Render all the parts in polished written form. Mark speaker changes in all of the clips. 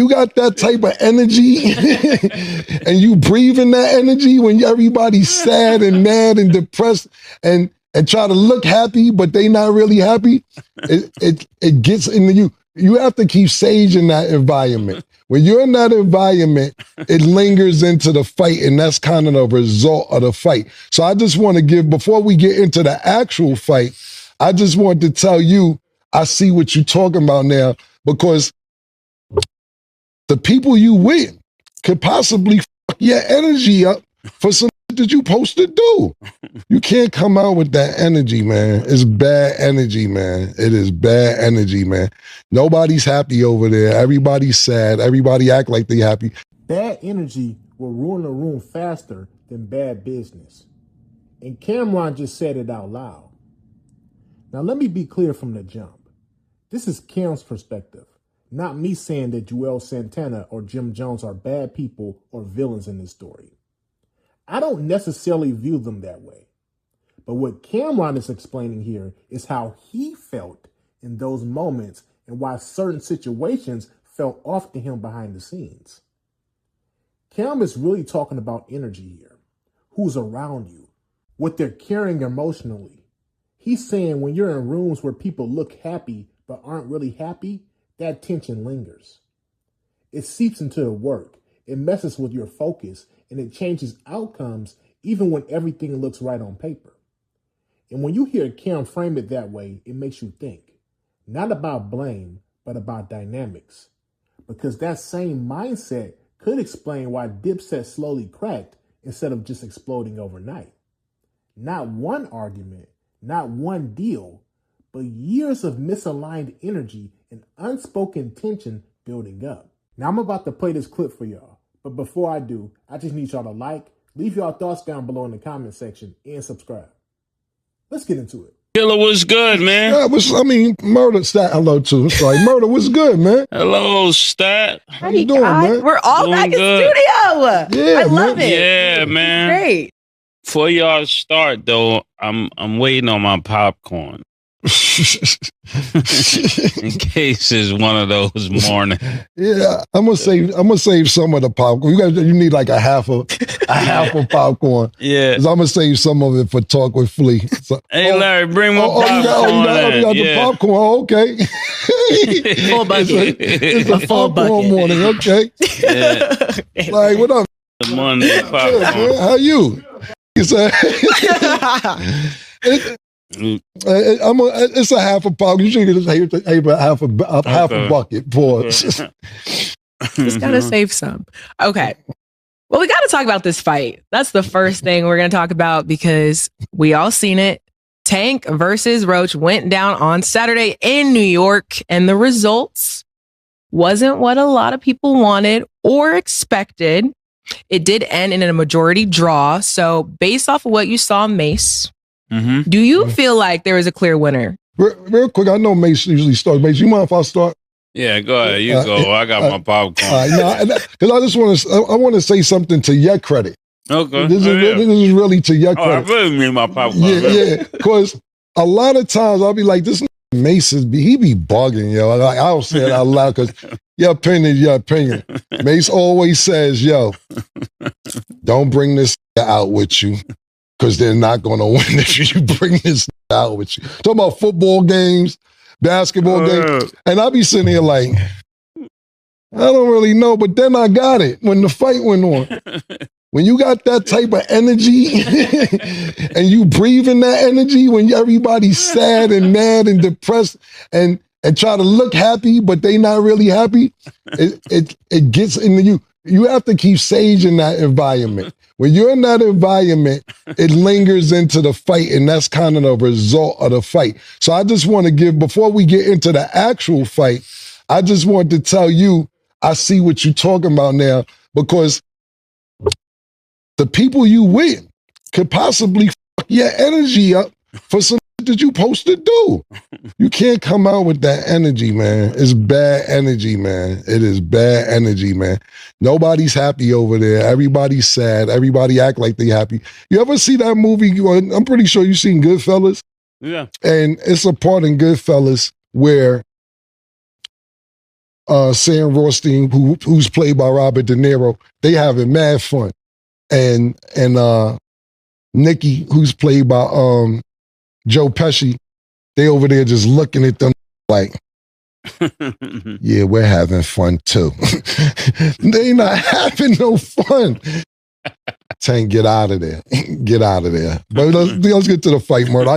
Speaker 1: you got that type of energy and you breathe in that energy when everybody's sad and mad and depressed and try to look happy, but they not really happy, it gets into you. You have to keep sage in that environment. When you're in that environment, it lingers into the fight, and that's kind of the result of the fight. So I just want to give, before we get into the actual fight, I just want to tell you, I see what you're talking about now, because the people you with could possibly fuck your energy up for some that you supposed to do. You can't come out with that energy, man. It's bad energy, man. It is bad energy, man. Nobody's happy over there. Everybody's sad. Everybody act like they happy.
Speaker 2: Bad energy will ruin a room faster than bad business. And Cameron just said it out loud. Now let me be clear from the jump. This is Cam's perspective, not me saying that Juelz Santana or Jim Jones are bad people or villains in this story. I don't necessarily view them that way. But what Cameron is explaining here is how he felt in those moments and why certain situations felt off to him behind the scenes. Cam is really talking about energy here. Who's around you, what they're carrying emotionally. He's saying when you're in rooms where people look happy but aren't really happy, that tension lingers. It seeps into the work. It messes with your focus, and it changes outcomes even when everything looks right on paper. And when you hear Cam frame it that way, it makes you think, not about blame, but about dynamics. Because that same mindset could explain why Dipset slowly cracked instead of just exploding overnight. Not one argument, not one deal, but years of misaligned energy and unspoken tension building up. Now I'm about to play this clip for y'all, but before I do, I just need y'all to like, leave y'all thoughts down below in the comment section, and subscribe. Let's get into it.
Speaker 3: Killer was good, man.
Speaker 1: Yeah, Murder, Stat, hello too. Sorry, Murder was good, man.
Speaker 3: Hello, Stat.
Speaker 1: How you doing, man?
Speaker 4: We're all
Speaker 3: Doing
Speaker 4: back
Speaker 3: good.
Speaker 4: in studio.
Speaker 1: Yeah,
Speaker 4: I love it.
Speaker 3: Yeah, man.
Speaker 4: Great.
Speaker 3: Before y'all start, though, I'm waiting on my popcorn. In case it's one of those mornings.
Speaker 1: Yeah, I'm gonna save some of the popcorn. You need like a half of popcorn.
Speaker 3: Yeah.
Speaker 1: 'Cause I'm gonna save some of it for Talk with Flea. So,
Speaker 3: Hey, Larry, bring my popcorn.
Speaker 1: You got the popcorn. Oh, okay.
Speaker 4: Full bucket.
Speaker 1: It's a
Speaker 4: full
Speaker 1: popcorn
Speaker 4: bucket.
Speaker 1: morning. Okay.
Speaker 3: Yeah.
Speaker 1: Like, what up?
Speaker 3: The Monday
Speaker 1: Yeah,
Speaker 3: popcorn.
Speaker 1: man. How you? It's a half a popcorn. You should just half a bucket for us.
Speaker 4: Just gotta save some. Okay. Well, we gotta talk about this fight. That's the first thing we're gonna talk about because we all seen it. Tank versus Roach went down on Saturday in New York, and the results wasn't what a lot of people wanted or expected. It did end in a majority draw. So based off of what you saw, Mace, do you feel like there was a clear winner?
Speaker 1: Real quick, I know Mace usually starts. Mace, you mind if I start?
Speaker 3: Yeah, go ahead. You go. I got my popcorn.
Speaker 1: Because I just want to say something to your credit.
Speaker 3: Okay.
Speaker 1: This is really to your
Speaker 3: I
Speaker 1: credit.
Speaker 3: really need my popcorn.
Speaker 1: Yeah. Because a lot of times I'll be like, this Mace he be bugging, yo. Like, I don't say it out loud because your opinion is your opinion. Mace always says, yo, don't bring this out with you because they're not going to win if you bring this out with you. Talking about football games, basketball games. And I'll be sitting here like, I don't really know, but then I got it when the fight went on. When you got that type of energy and you breathe in that energy when everybody's sad and mad and depressed and try to look happy, but they not really happy, it gets into you. You have to keep sage in that environment. When you're in that environment, it lingers into the fight, and that's kind of the result of the fight. So I just want to give, before we get into the actual fight, I just want to tell you, I see what you're talking about now, because the people you with could possibly fuck your energy up for some that you supposed to do. You can't come out with that energy, man. It's bad energy, man. It is bad energy, man. Nobody's happy over there. Everybody's sad. Everybody act like they happy. You ever see that movie? I'm pretty sure you've seen Goodfellas.
Speaker 3: Yeah.
Speaker 1: And it's a part in Goodfellas where Sam Rothstein, who's played by Robert De Niro, they having mad fun. And Nikki, who's played by Joe Pesci, they over there just looking at them like, yeah, we're having fun too. They not having no fun. Tank, get out of there. Get out of there. But let's get to the fight, Murder.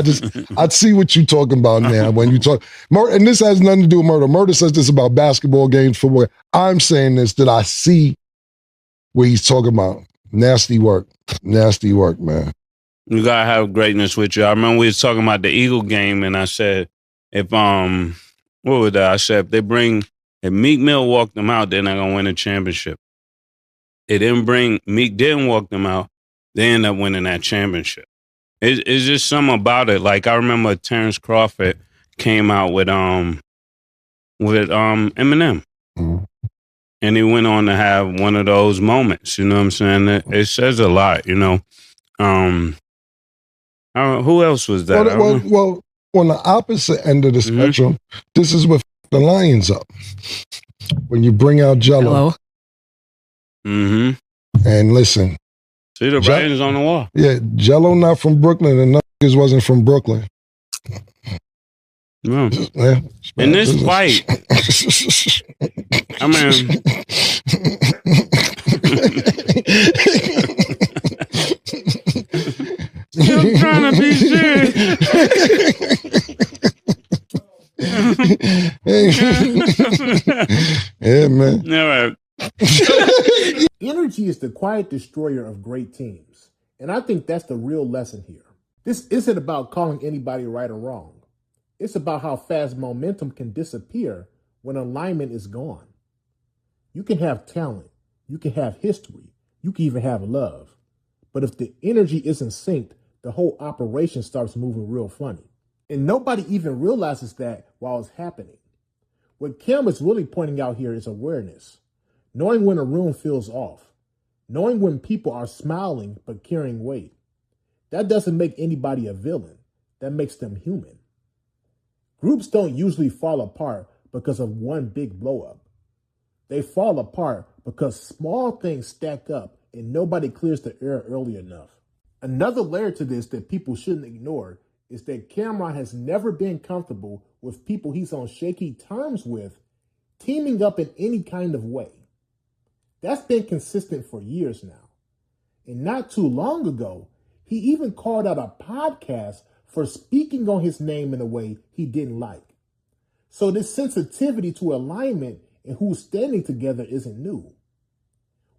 Speaker 1: I see what you're talking about now when you talk. And this has nothing to do with Murder. Murder says this about basketball games, football. I'm saying this that I see what he's talking about. Nasty work. Nasty work, man.
Speaker 3: You gotta have greatness with you. I remember we was talking about the Eagle game, and I said, if what was that? I said if Meek Mill walked them out, they're not gonna win a championship. Meek didn't walk them out, they end up winning that championship. It's just something about it. Like I remember Terrence Crawford came out with Eminem.
Speaker 1: Mm-hmm.
Speaker 3: And he went on to have one of those moments, you know what I'm saying? It says a lot, you know. Who else was that?
Speaker 1: Well, on the opposite end of the spectrum, this is what the Lions up. When you bring out Jello.
Speaker 3: Mm-hmm.
Speaker 1: And listen.
Speaker 3: See, the writing's on the wall.
Speaker 1: Yeah, Jello not from Brooklyn, and niggas wasn't from Brooklyn.
Speaker 3: No.
Speaker 1: Yeah,
Speaker 3: in this fight, I mean, I'm trying to be serious.
Speaker 1: Yeah, man.
Speaker 3: All right.
Speaker 2: Energy is the quiet destroyer of great teams. And I think that's the real lesson here. This isn't about calling anybody right or wrong. It's about how fast momentum can disappear when alignment is gone. You can have talent, you can have history, you can even have love. But if the energy isn't synced, the whole operation starts moving real funny. And nobody even realizes that while it's happening. What Cam is really pointing out here is awareness. Knowing when a room feels off. Knowing when people are smiling but carrying weight. That doesn't make anybody a villain. That makes them human. Groups don't usually fall apart because of one big blow up. They fall apart because small things stack up and nobody clears the air early enough. Another layer to this that people shouldn't ignore is that Cameron has never been comfortable with people he's on shaky terms with teaming up in any kind of way. That's been consistent for years now. And not too long ago, he even called out a podcast for speaking on his name in a way he didn't like. So this sensitivity to alignment and who's standing together isn't new.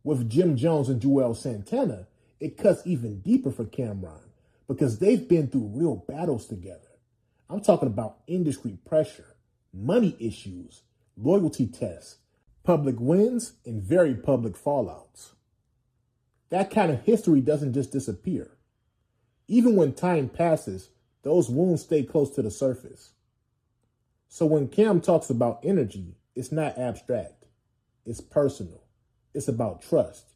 Speaker 2: With Jim Jones and Juelz Santana, it cuts even deeper for Cameron because they've been through real battles together. I'm talking about industry pressure, money issues, loyalty tests, public wins, and very public fallouts. That kind of history doesn't just disappear. Even when time passes, those wounds stay close to the surface. So when Cam talks about energy, it's not abstract. It's personal. It's about trust.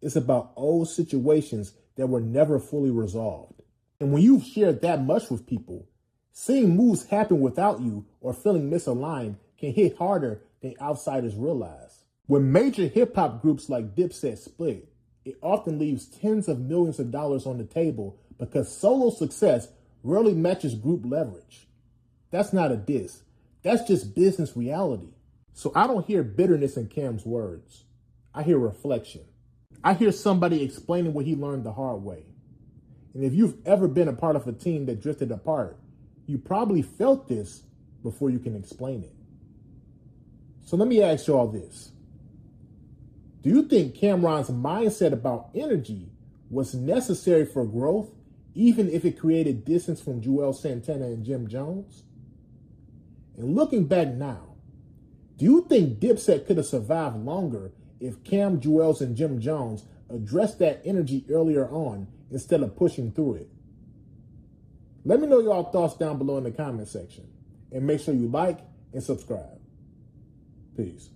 Speaker 2: It's about old situations that were never fully resolved. And when you've shared that much with people, seeing moves happen without you or feeling misaligned can hit harder than outsiders realize. When major hip-hop groups like Dipset split, it often leaves tens of millions of dollars on the table because solo success rarely matches group leverage. That's not a diss. That's just business reality. So I don't hear bitterness in Cam's words. I hear reflection. I hear somebody explaining what he learned the hard way. And if you've ever been a part of a team that drifted apart, you probably felt this before you can explain it. So let me ask you all this. Do you think Cameron's mindset about energy was necessary for growth, even if it created distance from Juelz Santana and Jim Jones? And looking back now, do you think Dipset could have survived longer if Cam, Juelz, and Jim Jones addressed that energy earlier on instead of pushing through it? Let me know your thoughts down below in the comment section. And make sure you like and subscribe. Peace.